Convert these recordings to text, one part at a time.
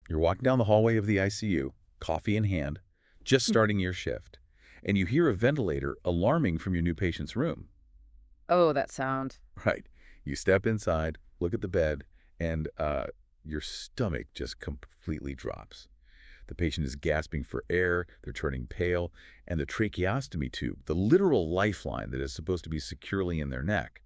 You're walking down the hallway of the ICU, coffee in hand, just starting your shift, and you hear a ventilator alarming from your new patient's room. Oh, that sound. Right. You step inside, look at the bed, and your stomach just completely drops. The patient is gasping for air, they're turning pale, and the tracheostomy tube, the literal lifeline that is supposed to be securely in their neck,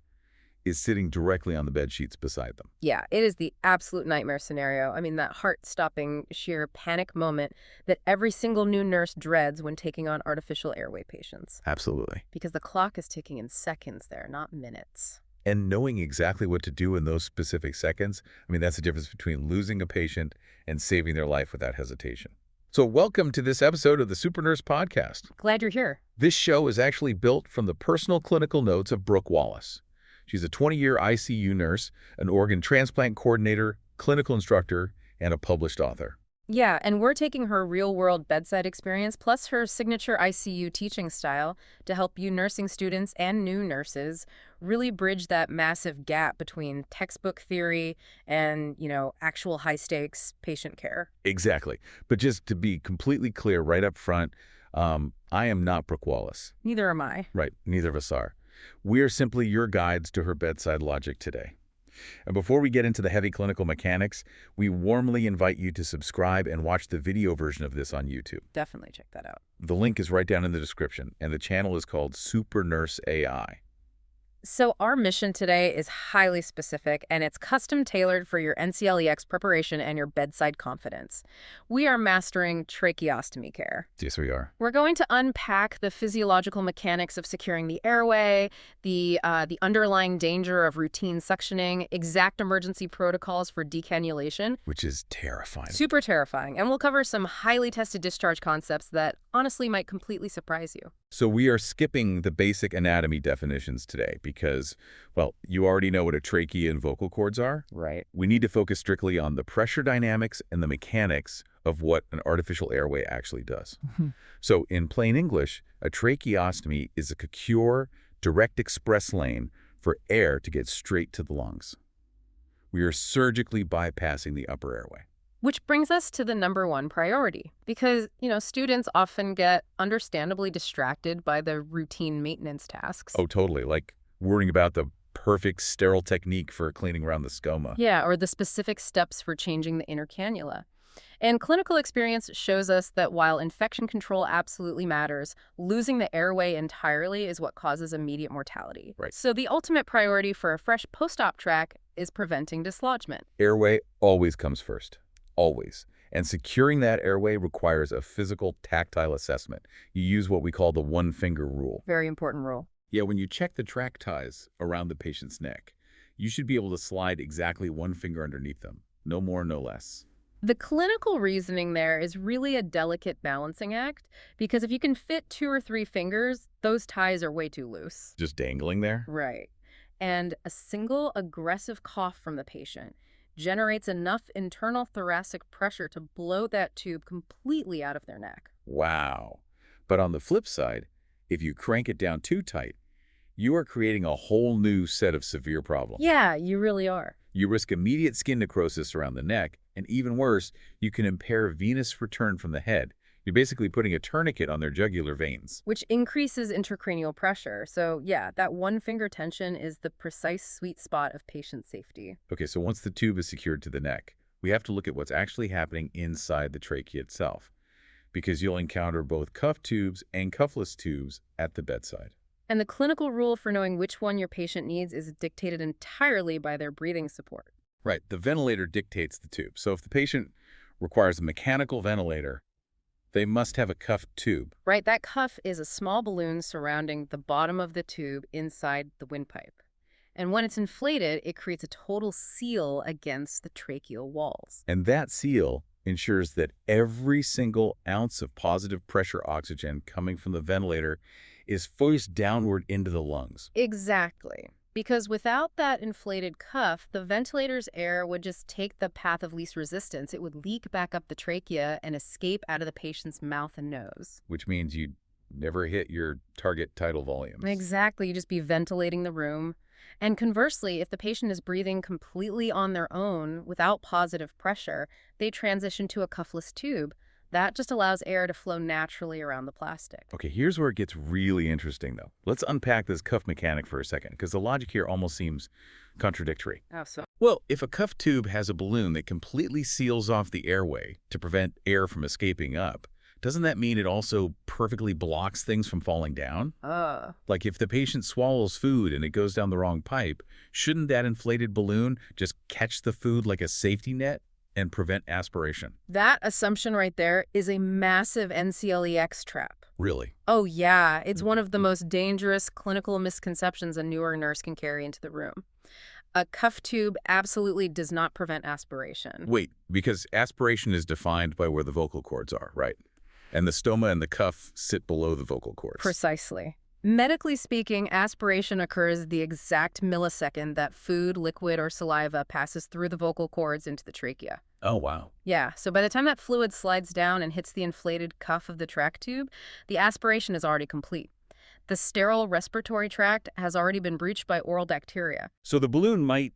is sitting directly on the bed sheets beside them. Yeah, it is the absolute nightmare scenario. I mean, that heart-stopping, sheer panic moment that every single new nurse dreads when taking on artificial airway patients. Absolutely. Because the clock is ticking in seconds there, not minutes. And knowing exactly what to do in those specific seconds, I mean, that's the difference between losing a patient and saving their life without hesitation. So welcome to this episode of the Super Nurse Podcast. Glad you're here. This show is actually built from the personal clinical notes of Brooke Wallace. She's a 20-year ICU nurse, an organ transplant coordinator, clinical instructor, and a published author. Yeah, and we're taking her real-world bedside experience plus her signature ICU teaching style to help you nursing students and new nurses really bridge that massive gap between textbook theory and, actual high-stakes patient care. Exactly. But just to be completely clear right up front, I am not Brooke Wallace. Neither am I. Right. Neither of us are. We are simply your guides to her bedside logic today. And before we get into the heavy clinical mechanics, we warmly invite you to subscribe and watch the video version of this on YouTube. Definitely check that out. The link is right down in the description, and the channel is called Super Nurse AI. So our mission today is highly specific, and it's custom-tailored for your NCLEX preparation and your bedside confidence. We are mastering tracheostomy care. Yes, we are. We're going to unpack the physiological mechanics of securing the airway, the underlying danger of routine suctioning, exact emergency protocols for decannulation. Which is terrifying. Super terrifying. And we'll cover some highly tested discharge concepts that honestly might completely surprise you. So we are skipping the basic anatomy definitions today because, well, you already know what a trachea and vocal cords are. Right. We need to focus strictly on the pressure dynamics and the mechanics of what an artificial airway actually does. So in plain English, a tracheostomy is a secure, direct express lane for air to get straight to the lungs. We are surgically bypassing the upper airway. Which brings us to the number one priority, because, students often get understandably distracted by the routine maintenance tasks. Oh, totally. Like worrying about the perfect sterile technique for cleaning around the stoma. Yeah, or the specific steps for changing the inner cannula. And clinical experience shows us that while infection control absolutely matters, losing the airway entirely is what causes immediate mortality. Right. So the ultimate priority for a fresh post-op track is preventing dislodgement. Airway always comes first. Always. And securing that airway requires a physical tactile assessment. You use what we call the one-finger rule. Very important rule. Yeah, when you check the track ties around the patient's neck, you should be able to slide exactly one finger underneath them. No more, no less. The clinical reasoning there is really a delicate balancing act, because if you can fit 2 or 3 fingers, those ties are way too loose. Just dangling there? Right. And a single aggressive cough from the patient generates enough internal thoracic pressure to blow that tube completely out of their neck. Wow. But on the flip side, if you crank it down too tight, you are creating a whole new set of severe problems. Yeah, you really are. You risk immediate skin necrosis around the neck, and even worse, you can impair venous return from the head. You're basically putting a tourniquet on their jugular veins. Which increases intracranial pressure. So yeah, that one finger tension is the precise sweet spot of patient safety. Okay, so once the tube is secured to the neck, we have to look at what's actually happening inside the trachea itself, because you'll encounter both cuff tubes and cuffless tubes at the bedside. And the clinical rule for knowing which one your patient needs is dictated entirely by their breathing support. Right, the ventilator dictates the tube. So if the patient requires a mechanical ventilator, they must have a cuffed tube. Right, that cuff is a small balloon surrounding the bottom of the tube inside the windpipe. And when it's inflated, it creates a total seal against the tracheal walls. And that seal ensures that every single ounce of positive pressure oxygen coming from the ventilator is forced downward into the lungs. Exactly. Because without that inflated cuff, the ventilator's air would just take the path of least resistance. It would leak back up the trachea and escape out of the patient's mouth and nose. Which means you'd never hit your target tidal volumes. Exactly. You'd just be ventilating the room. And conversely, if the patient is breathing completely on their own without positive pressure, they transition to a cuffless tube. That just allows air to flow naturally around the plastic. Okay, here's where it gets really interesting, though. Let's unpack this cuff mechanic for a second, because the logic here almost seems contradictory. Oh, so Well, if a cuff tube has a balloon that completely seals off the airway to prevent air from escaping up, doesn't that mean it also perfectly blocks things from falling down? Like if the patient swallows food and it goes down the wrong pipe, shouldn't that inflated balloon just catch the food like a safety net and prevent aspiration? that assumption right there is a massive NCLEX trap. Really? Oh, yeah. It's one of the most dangerous clinical misconceptions a newer nurse can carry into the room. A cuff tube absolutely does not prevent aspiration. Wait, because aspiration is defined by where the vocal cords are, right? And the stoma and the cuff sit below the vocal cords. Precisely. Medically speaking, aspiration occurs the exact millisecond that food, liquid, or saliva passes through the vocal cords into the trachea. Oh, wow. Yeah, so by the time that fluid slides down and hits the inflated cuff of the trach tube, the aspiration is already complete. The sterile respiratory tract has already been breached by oral bacteria. So the balloon might,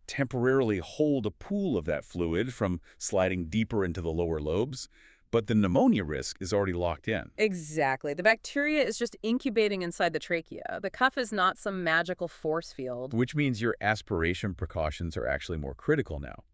temporarily hold a pool of that fluid from sliding deeper into the lower lobes, but the pneumonia risk is already locked in. Exactly. The bacteria is just incubating inside the trachea. The cuff is not some magical force field. Which means your aspiration precautions are actually more critical now.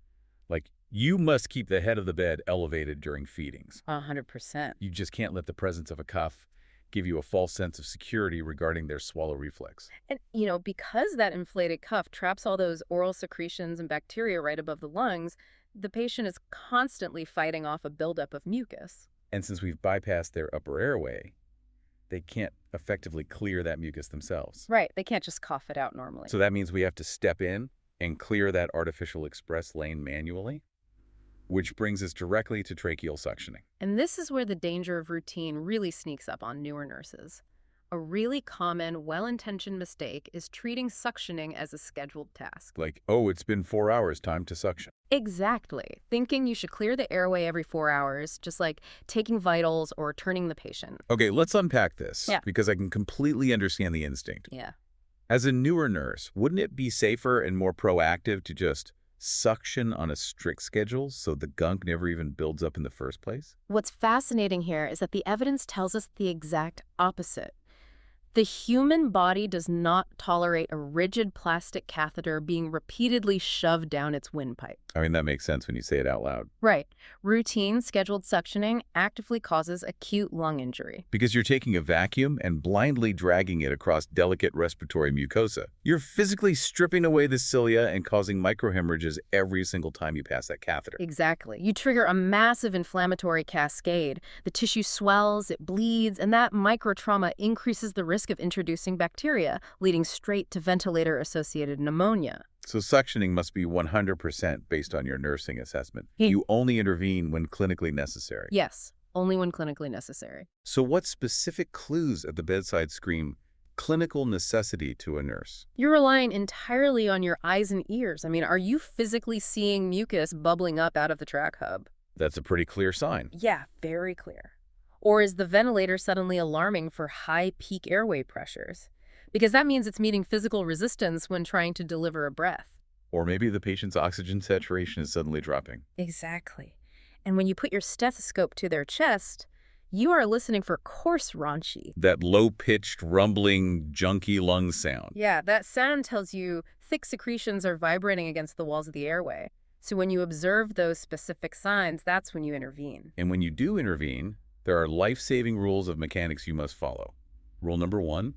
You must keep the head of the bed elevated during feedings. 100%. You just can't let the presence of a cuff give you a false sense of security regarding their swallow reflex. And, because that inflated cuff traps all those oral secretions and bacteria right above the lungs, the patient is constantly fighting off a buildup of mucus. And since we've bypassed their upper airway, they can't effectively clear that mucus themselves. Right. They can't just cough it out normally. So that means we have to step in and clear that artificial express lane manually, which brings us directly to tracheal suctioning. And this is where the danger of routine really sneaks up on newer nurses. A really common, well-intentioned mistake is treating suctioning as a scheduled task. Oh, it's been 4 hours, time to suction. Exactly. Thinking you should clear the airway every 4 hours, just like taking vitals or turning the patient. Okay, let's unpack this, Yeah. because I can completely understand the instinct. Yeah. As a newer nurse, wouldn't it be safer and more proactive to just suction on a strict schedule so the gunk never even builds up in the first place? What's fascinating here is that the evidence tells us the exact opposite. The human body does not tolerate a rigid plastic catheter being repeatedly shoved down its windpipe. I mean, that makes sense when you say it out loud. Right. Routine scheduled suctioning actively causes acute lung injury. Because you're taking a vacuum and blindly dragging it across delicate respiratory mucosa. You're physically stripping away the cilia and causing microhemorrhages every single time you pass that catheter. Exactly. You trigger a massive inflammatory cascade. The tissue swells, it bleeds, and that microtrauma increases the risk of introducing bacteria, leading straight to ventilator-associated pneumonia. So suctioning must be 100% based on your nursing assessment. You only intervene when clinically necessary. Yes, only when clinically necessary. So what specific clues at the bedside scream clinical necessity to a nurse? You're relying entirely on your eyes and ears. I mean, are you physically seeing mucus bubbling up out of the trach hub? That's a pretty clear sign. Yeah, very clear. Or is the ventilator suddenly alarming for high peak airway pressures? Because that means it's meeting physical resistance when trying to deliver a breath. Or maybe the patient's oxygen saturation is suddenly dropping. Exactly. And when you put your stethoscope to their chest, you are listening for coarse rhonchi. That low-pitched, rumbling, junky lung sound. Yeah, that sound tells you thick secretions are vibrating against the walls of the airway. So when you observe those specific signs, that's when you intervene. And when you do intervene, there are life-saving rules of mechanics you must follow. Rule number 1,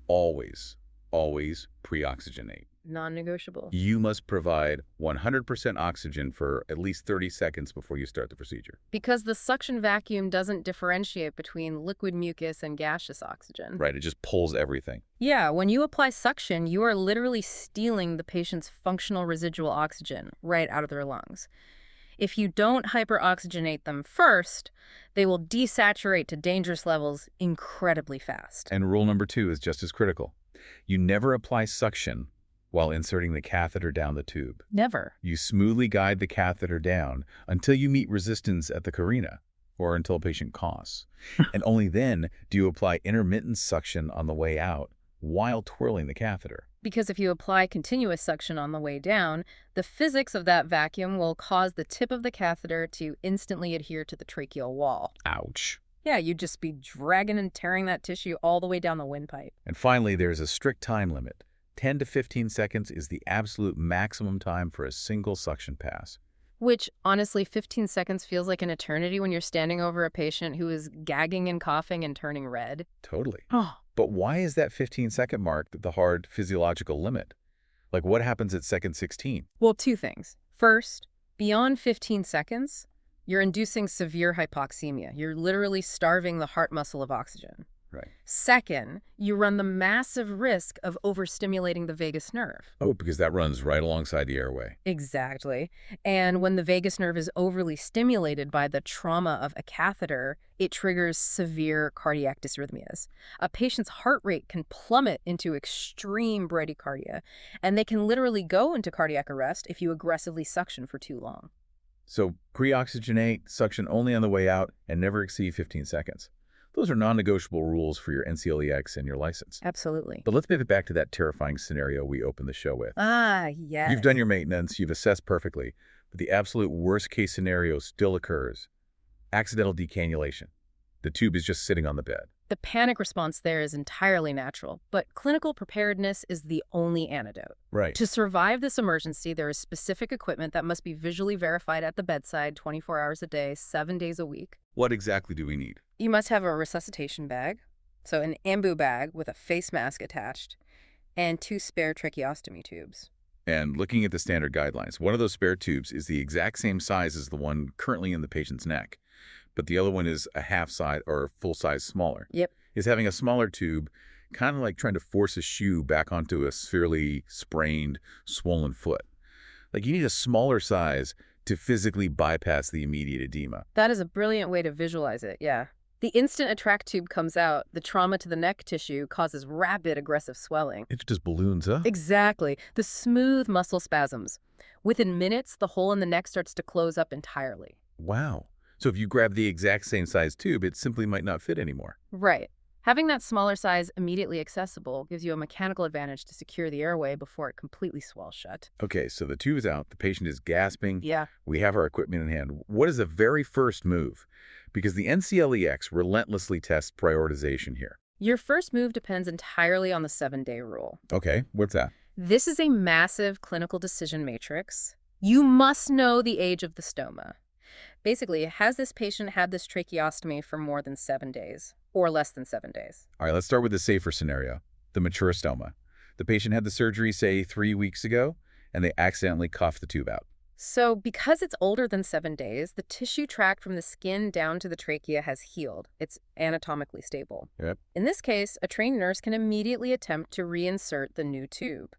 always preoxygenate. Non-negotiable. You must provide 100% oxygen for at least 30 seconds before you start the procedure. Because the suction vacuum doesn't differentiate between liquid mucus and gaseous oxygen. Right, it just pulls everything. Yeah, when you apply suction, you are literally stealing the patient's functional residual oxygen right out of their lungs. If you don't hyperoxygenate them first, they will desaturate to dangerous levels incredibly fast. And rule number 2 is just as critical. You never apply suction while inserting the catheter down the tube. Never. You smoothly guide the catheter down until you meet resistance at the carina, or until a patient coughs. And only then do you apply intermittent suction on the way out while twirling the catheter. Because if you apply continuous suction on the way down, the physics of that vacuum will cause the tip of the catheter to instantly adhere to the tracheal wall. Ouch. Yeah, you'd just be dragging and tearing that tissue all the way down the windpipe. And finally, there's a strict time limit. 10 to 15 seconds is the absolute maximum time for a single suction pass. Which, honestly, 15 seconds feels like an eternity when you're standing over a patient who is gagging and coughing and turning red. Totally. Oh. But why is that 15-second mark the hard physiological limit? Like, what happens at second 16? Well, two things. First, beyond 15 seconds, you're inducing severe hypoxemia. You're literally starving the heart muscle of oxygen. Right. Second, you run the massive risk of overstimulating the vagus nerve. Oh, because that runs right alongside the airway. Exactly. And when the vagus nerve is overly stimulated by the trauma of a catheter, it triggers severe cardiac dysrhythmias. A patient's heart rate can plummet into extreme bradycardia, and they can literally go into cardiac arrest if you aggressively suction for too long. So, preoxygenate, suction only on the way out, and never exceed 15 seconds. Those are non-negotiable rules for your NCLEX and your license. Absolutely. But let's pivot back to that terrifying scenario we opened the show with. Ah, yes. You've done your maintenance, you've assessed perfectly, but the absolute worst-case scenario still occurs. Accidental decannulation. The tube is just sitting on the bed. The panic response there is entirely natural, but clinical preparedness is the only antidote. Right. To survive this emergency, there is specific equipment that must be visually verified at the bedside 24 hours a day, 7 days a week. What exactly do we need? You must have a resuscitation bag, so an Ambu bag with a face mask attached, and 2 spare tracheostomy tubes. And looking at the standard guidelines, one of those spare tubes is the exact same size as the one currently in the patient's neck, but the other one is a half size or full size smaller. Yep. Is having a smaller tube kind of like trying to force a shoe back onto a severely sprained, swollen foot? Like, you need a smaller size to physically bypass the immediate edema. That is a brilliant way to visualize it, yeah. The instant a trach tube comes out, the trauma to the neck tissue causes rapid aggressive swelling. It just balloons up. Exactly. The smooth muscle spasms. Within minutes, the hole in the neck starts to close up entirely. Wow. So if you grab the exact same size tube, it simply might not fit anymore. Right. Having that smaller size immediately accessible gives you a mechanical advantage to secure the airway before it completely swells shut. Okay, so the tube is out, the patient is gasping. Yeah. We have our equipment in hand. What is the very first move? Because the NCLEX relentlessly tests prioritization here. Your first move depends entirely on the 7-day rule. Okay, what's that? This is a massive clinical decision matrix. You must know the age of the stoma. Basically, has this patient had this tracheostomy for more than 7 days or less than 7 days? All right, let's start with the safer scenario, the mature stoma. The patient had the surgery, say, 3 weeks ago, and they accidentally coughed the tube out. So because it's older than 7 days, the tissue tract from the skin down to the trachea has healed. It's anatomically stable. Yep. In this case, a trained nurse can immediately attempt to reinsert the new tube.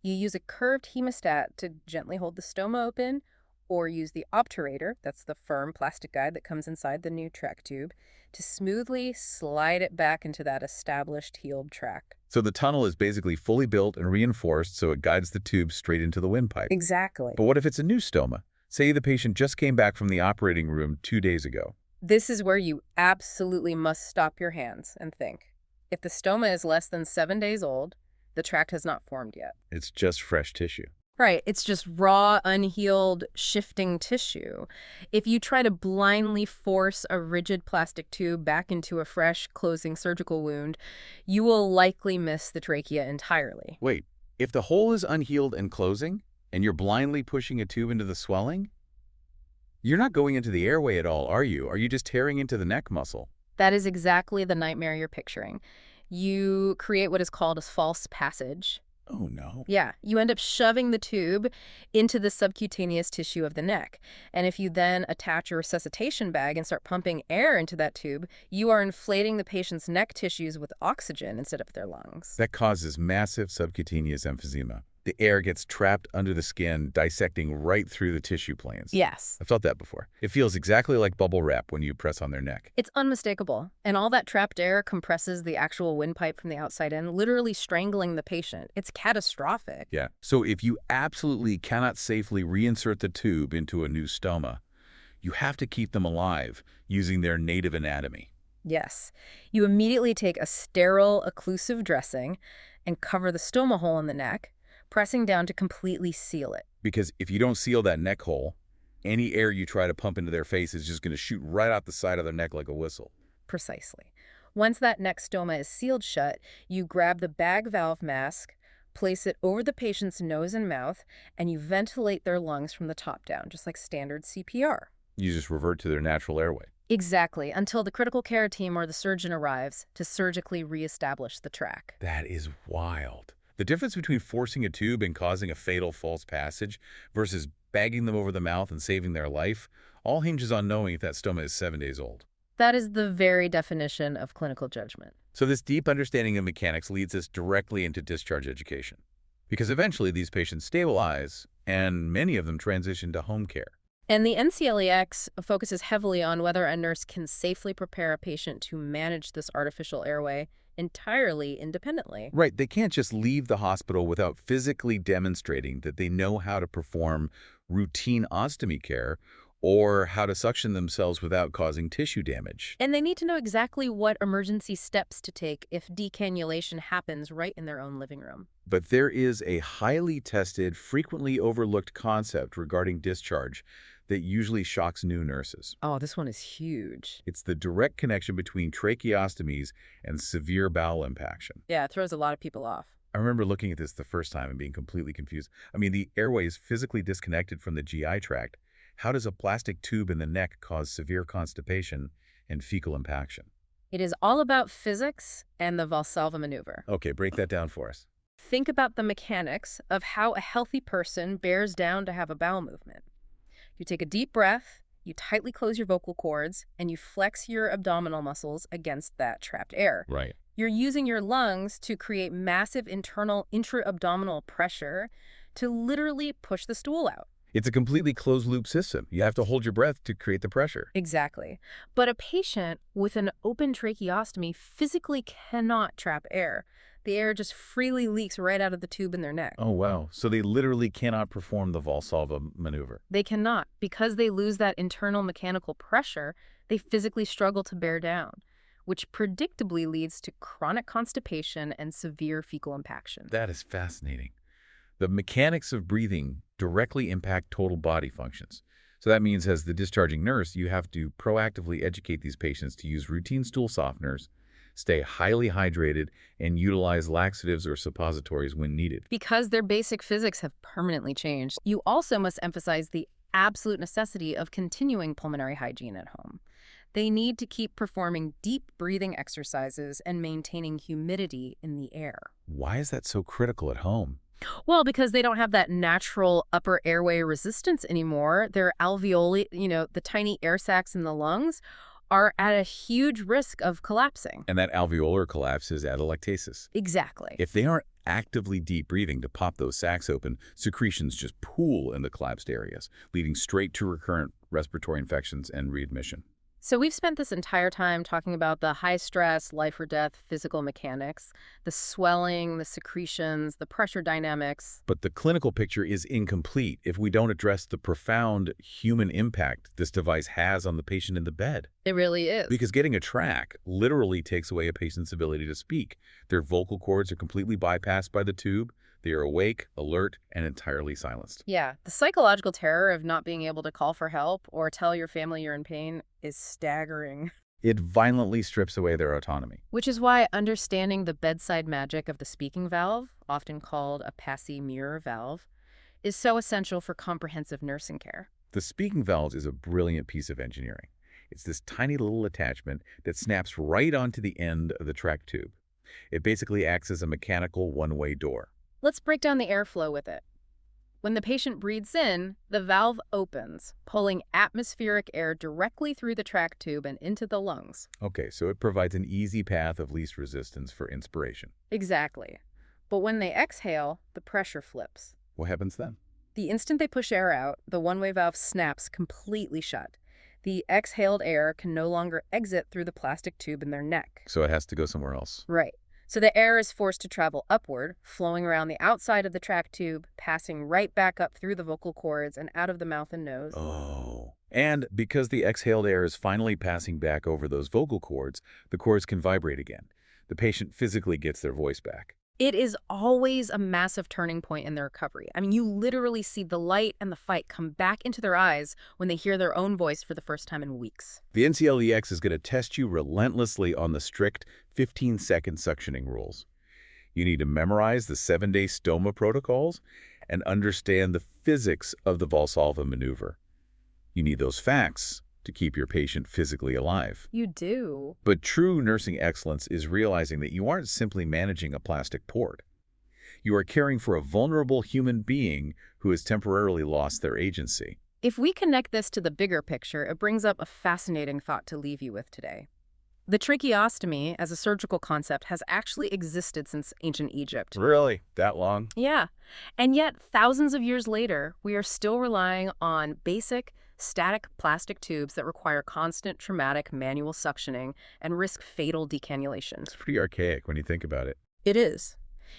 You use a curved hemostat to gently hold the stoma open, or use the obturator, that's the firm plastic guide that comes inside the new trach tube, to smoothly slide it back into that established healed trach. So the tunnel is basically fully built and reinforced so it guides the tube straight into the windpipe. Exactly. But what if it's a new stoma? Say the patient just came back from the operating room 2 days ago. This is where you absolutely must stop your hands and think. If the stoma is less than 7 days old, the tract has not formed yet. It's just fresh tissue. Right, it's just raw, unhealed, shifting tissue. If you try to blindly force a rigid plastic tube back into a fresh, closing surgical wound, you will likely miss the trachea entirely. Wait, if the hole is unhealed and closing, and you're blindly pushing a tube into the swelling, you're not going into the airway at all, are you? Are you just tearing into the neck muscle? That is exactly the nightmare you're picturing. You create what is called a false passage. Oh, no. Yeah, you end up shoving the tube into the subcutaneous tissue of the neck. And if you then attach a resuscitation bag and start pumping air into that tube, you are inflating the patient's neck tissues with oxygen instead of their lungs. That causes massive subcutaneous emphysema. The air gets trapped under the skin, dissecting right through the tissue planes. Yes. I've felt that before. It feels exactly like bubble wrap when you press on their neck. It's unmistakable. And all that trapped air compresses the actual windpipe from the outside in, literally strangling the patient. It's catastrophic. Yeah. So if you absolutely cannot safely reinsert the tube into a new stoma, you have to keep them alive using their native anatomy. Yes. You immediately take a sterile, occlusive dressing, and cover the stoma hole in the neck, pressing down to completely seal it. Because if you don't seal that neck hole, any air you try to pump into their face is just going to shoot right out the side of their neck like a whistle. Precisely. Once that neck stoma is sealed shut, you grab the bag valve mask, place it over the patient's nose and mouth, and you ventilate their lungs from the top down, just like standard CPR. You just revert to their natural airway. Exactly, until the critical care team or the surgeon arrives to surgically reestablish the track. That is wild. The difference between forcing a tube and causing a fatal false passage versus bagging them over the mouth and saving their life all hinges on knowing if that stoma is 7 days old. That is the very definition of clinical judgment. So this deep understanding of mechanics leads us directly into discharge education. Because eventually these patients stabilize, and many of them transition to home care. And the NCLEX focuses heavily on whether a nurse can safely prepare a patient to manage this artificial airway entirely independently. Right, they can't just leave the hospital without physically demonstrating that they know how to perform routine ostomy care or how to suction themselves without causing tissue damage. And they need to know exactly what emergency steps to take if decannulation happens right in their own living room. But there is a highly tested, frequently overlooked concept regarding discharge that usually shocks new nurses. Oh, this one is huge. It's the direct connection between tracheostomies and severe bowel impaction. Yeah, it throws a lot of people off. I remember looking at this the first time and being completely confused. I mean, the airway is physically disconnected from the GI tract. How does a plastic tube in the neck cause severe constipation and fecal impaction? It is all about physics and the Valsalva maneuver. Okay, break that down for us. Think about the mechanics of how a healthy person bears down to have a bowel movement. You take a deep breath, you tightly close your vocal cords, and you flex your abdominal muscles against that trapped air. Right. You're using your lungs to create massive internal intra-abdominal pressure to literally push the stool out. It's a completely closed-loop system. You have to hold your breath to create the pressure. Exactly. But a patient with an open tracheostomy physically cannot trap air. The air just freely leaks right out of the tube in their neck. Oh, wow. So they literally cannot perform the Valsalva maneuver. They cannot. Because they lose that internal mechanical pressure, they physically struggle to bear down, which predictably leads to chronic constipation and severe fecal impaction. That is fascinating. The mechanics of breathing directly impact total body functions. So that means as the discharging nurse, you have to proactively educate these patients to use routine stool softeners, stay highly hydrated, and utilize laxatives or suppositories when needed. Because their basic physics have permanently changed, you also must emphasize the absolute necessity of continuing pulmonary hygiene at home. They need to keep performing deep breathing exercises and maintaining humidity in the air. Why is that so critical at home? Well, because they don't have that natural upper airway resistance anymore. Their alveoli, the tiny air sacs in the lungs, are at a huge risk of collapsing. And that alveolar collapse is atelectasis. Exactly. If they aren't actively deep breathing to pop those sacs open, secretions just pool in the collapsed areas, leading straight to recurrent respiratory infections and readmission. So we've spent this entire time talking about the high-stress, life-or-death physical mechanics, the swelling, the secretions, the pressure dynamics. But the clinical picture is incomplete if we don't address the profound human impact this device has on the patient in the bed. It really is. Because getting a trach literally takes away a patient's ability to speak. Their vocal cords are completely bypassed by the tube. They are awake, alert, and entirely silenced. Yeah, the psychological terror of not being able to call for help or tell your family you're in pain is staggering. It violently strips away their autonomy. Which is why understanding the bedside magic of the speaking valve, often called a Passy-Muir valve, is so essential for comprehensive nursing care. The speaking valve is a brilliant piece of engineering. It's this tiny little attachment that snaps right onto the end of the trach tube. It basically acts as a mechanical one-way door. Let's break down the airflow with it. When the patient breathes in, the valve opens, pulling atmospheric air directly through the trach tube and into the lungs. Okay, so it provides an easy path of least resistance for inspiration. Exactly. But when they exhale, the pressure flips. What happens then? The instant they push air out, the one-way valve snaps completely shut. The exhaled air can no longer exit through the plastic tube in their neck. So it has to go somewhere else. Right. So the air is forced to travel upward, flowing around the outside of the trach tube, passing right back up through the vocal cords and out of the mouth and nose. Oh. And because the exhaled air is finally passing back over those vocal cords, the cords can vibrate again. The patient physically gets their voice back. It is always a massive turning point in their recovery. I mean, you literally see the light and the fight come back into their eyes when they hear their own voice for the first time in weeks. The NCLEX is going to test you relentlessly on the strict 15-second suctioning rules. You need to memorize the 7-day stoma protocols and understand the physics of the Valsalva maneuver. You need those facts to keep your patient physically alive. You do. But true nursing excellence is realizing that you aren't simply managing a plastic port. You are caring for a vulnerable human being who has temporarily lost their agency. If we connect this to the bigger picture, it brings up a fascinating thought to leave you with today. The tracheostomy as a surgical concept has actually existed since ancient Egypt. Really? That long? Yeah. And yet, thousands of years later, we are still relying on basic, static plastic tubes that require constant traumatic manual suctioning and risk fatal decannulation. It's pretty archaic when you think about it. It is.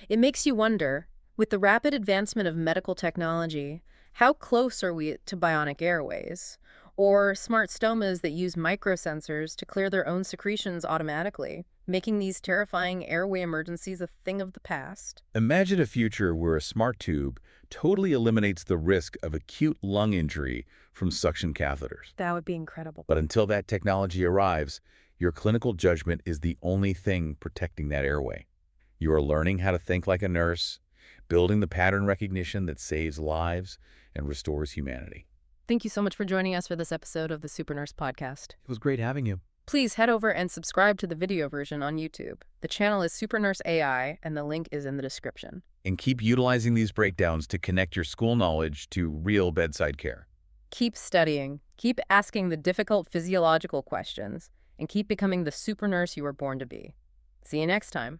It makes you wonder, with the rapid advancement of medical technology, how close are we to bionic airways? Or smart stomas that use microsensors to clear their own secretions automatically, making these terrifying airway emergencies a thing of the past? Imagine a future where a smart tube totally eliminates the risk of acute lung injury from suction catheters. That would be incredible. But until that technology arrives, your clinical judgment is the only thing protecting that airway. You are learning how to think like a nurse, building the pattern recognition that saves lives and restores humanity. Thank you so much for joining us for this episode of the Super Nurse Podcast. It was great having you. Please head over and subscribe to the video version on YouTube. The channel is Super Nurse AI, and the link is in the description. And keep utilizing these breakdowns to connect your school knowledge to real bedside care. Keep studying, keep asking the difficult physiological questions, and keep becoming the super nurse you were born to be. See you next time.